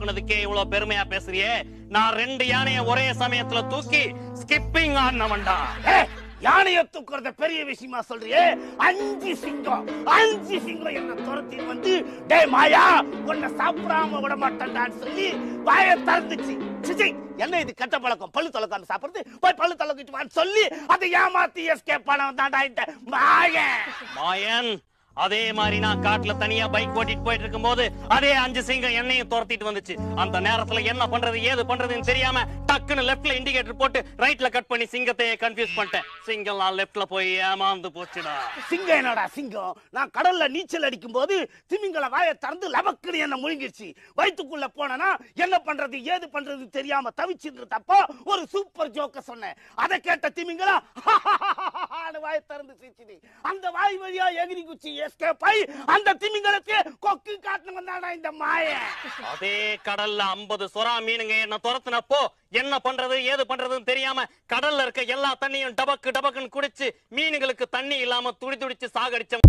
தூக்குனதுக்கே இவ்வளவு பெருமையா பேசுறியே? நான் 2 யானைய ஒரே சமயத்துல தூக்கி ஸ்கிப்பிங் ஆனவன்டா. யானைய தூக்குறத பெரிய விஷயமா சொல்றியே? 5 சிங்கம் என்ன துரத்தி வந்து, டே மாயா உன்னை சாப்பிடாம விட மாட்டேன்டான்னு சொல்லி வாயை திறந்துச்சு. சிச்சி, என்ன இது கெட்ட பழக்கம்? பல்லு தொலைக்காம சாப்பிடுறது, போய் பல்லு தொலைக்கிட்டு வான்னு சொல்லி அதை ஏமாத்தி எஸ்கேப் பண்ண தான்டா இந்த மாயன். அதே மாதிரி நான் காட்டுல தனியா பைக் ஓட்டிட்டு போயிட்டு இருக்கும் போது அதே 5 சிங்கம் என்னையும் துரத்திட்டு வந்துச்சு. அந்த நேரத்துல என்ன பண்றது ஏது பண்றதுன்னு தெரியாம டக்குன்னு லெப்ட்ல இண்டிகேட்டர் போட்டு ரைட்ல கட் பண்ணி சிங்கத்தையே கன்ஃபியூஸ் பண்ணிட்டேன். சிங்கம் நான் லெப்ட்ல போய் ஏமாந்து போச்சுடா. சிங்கம் என்னடா சிங்கம்? நான் கடல்ல நீச்சல் அடிக்கும் போது திமிங்கல வாயை திறந்து லபக்குன்னு என்ன முழுங்கிடுச்சு. வயிற்றுக்குள்ள போனா என்ன பண்றது ஏது பண்றது தெரியாம தவிச்சுட்டு தப்போ ஒரு சூப்பர் ஜோக்க சொன்னேன். அதை கேட்ட திமிங்கலா வாயை திறந்து சிரிச்சுது. அந்த வாய் வழியா எகிரி குச்சி எஸ்கேப் ஆயி அந்த திமிங்கலத்தை கொக்கு காட்டுன வந்தாடா இந்த மாயன். அதே கடல்ல 50 சுறா மீனுங்க என்ன துரத்துனப்போ என்ன பண்றது ஏது பண்றதுன்னு தெரியாம கடல்ல இருக்க எல்லா தண்ணியும் டபக்கு டபக்குன்னு குடிச்சு மீனுங்களுக்கு தண்ணி இல்லாம துடி துடிச்சு சாகடிச்சவன்